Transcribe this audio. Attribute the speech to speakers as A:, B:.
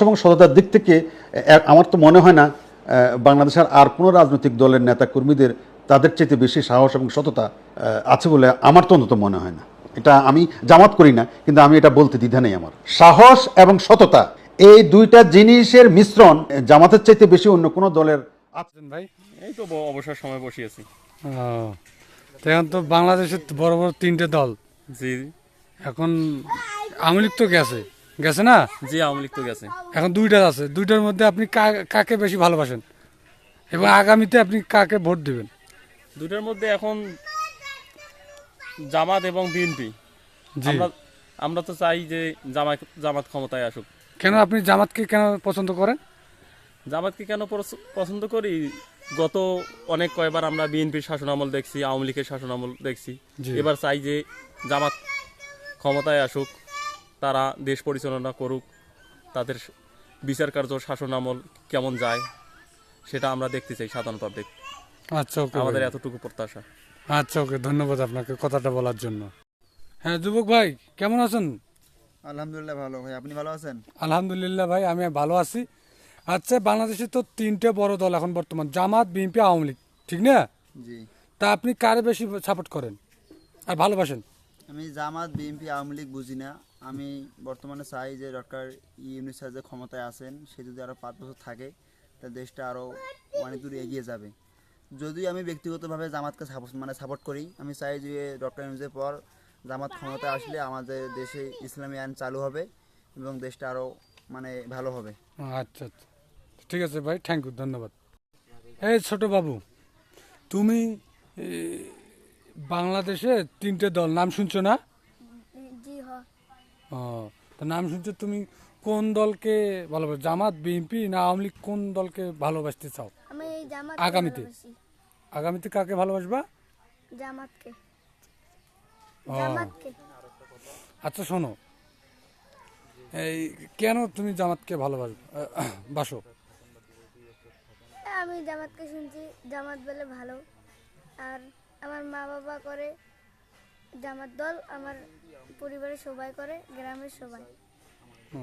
A: এবং সততার দিক থেকে আমার তো মনে হয় না বাংলাদেশের আর কোনো রাজনৈতিক দলের নেতা কর্মীদের তাদের চাইতে বেশি সাহস এবং সততা আছে বলে আমার তো অন্তত মনে হয় না। এটা আমি জামাত করি না, কিন্তু আমি এটা বলতে দ্বিধা নেই। আমার সাহস এবং সততা এই দুইটা জিনিসের মিশ্রণ জামাতের চাইতে বেশি অন্য কোনো দলের
B: আছেন ভাই?
C: এই তো অবসর সময় বসিয়েছি।
B: ও, তো এখন তো বাংলাদেশের বড় বড় তিনটে দল,
C: জি
B: এখন আওয়ামী লীগ তো গেছে গেছে না,
C: জি, আওয়ামী লীগ তো গেছে।
B: এখন দুইটা আছে, দুইটার মধ্যে আপনি কাকে বেশি ভালোবাসেন এবং আগামীতে আপনি কাকে ভোট দিবেন?
C: দুটার মধ্যে এখন জামাত এবং বিএনপি।
B: জি,
C: আমরা আমরা তো চাই যে জামাত ক্ষমতায় আসুক।
B: কেন আপনি জামাতকে কেন পছন্দ করেন?
C: জামাতকে কেন পছন্দ করি, গত অনেক কয়বার আমরা বিএনপির শাসনামল দেখছি, আওয়ামী লীগের শাসনামল দেখছি।
B: জি।
C: এবার চাই যে জামাত ক্ষমতায় আসুক, তারা দেশ পরিচালনা করুক, তাদের বিচার কার্য শাসনামল কেমন যায় সেটা আমরা দেখতে চাই সাধারণ পাবলিক।
B: আচ্ছা, ওকে
C: আমাদের
B: ভাই।
C: এতটুকু প্রত্যাশা।
B: আচ্ছা, ওকে, ধন্যবাদ আপনাকে কথাটা বলার জন্য। হ্যাঁ যুবক ভাই, কেমন আছেন?
D: আলহামদুলিল্লাহ ভালো ভাই, আপনি ভালো আছেন?
B: আলহামদুলিল্লাহ ভাই, আমি ভালো আছি। আচ্ছা, বাংলাদেশে তো তিনটে বড় দল এখন বর্তমান, জামাত, বিএনপি, আওয়ামী লীগ, ঠিক না?
D: জি,
B: তা আপনি কারে বেশি সাপোর্ট করেন আর ভালোবাসেন?
D: আমি জামাত বিএনপি আওয়ামী লীগ বুঝি না। আমি বর্তমানে চাই যে ডক্টর ইউনূস স্যার যে ক্ষমতায় আছেন সে যদি আরও 5 বছর থাকে তা দেশটা আরও অনেক দূর এগিয়ে যাবে। যদিও আমি ব্যক্তিগতভাবে জামাতকে সাপোর্ট করি, আমি চাই যে ডক্টর ইউনূসের পর জামাত ক্ষমতায় আসলে আমাদের দেশে ইসলামী আইন চালু হবে এবং দেশটা আরও ভালো হবে।
B: আচ্ছা আচ্ছা, ঠিক আছে ভাই, থ্যাংক ইউ, ধন্যবাদ। এই ছোট বাবু, তুমি এ, বাংলাদেশে তিনটে দল নাম শুনছো না?
E: জি হ।
B: ও, তো নাম শুনছো, তুমি কোন দলকে ভালোবাসো, জামাত, বিএনপি না আওয়ামী লীগ? কোন দলকে ভালোবাসতে চাও
E: আমি এই
B: আগামীতে?
E: ভালোবাসি।
B: আগামীতে কাকে ভালোবাসবা?
E: জামাতকে।
B: ও,
E: জামাতকে।
B: আচ্ছা শোনো, এই কেন তুমি জামাতকে বাসো?
E: আমি জামাতকে শুনছি, জামাত বলে ভালো। আর আমার মা বাবা করে জামাত দল, আমার পরিবারের সবাই করে, গ্রামের সবাই।
B: ও,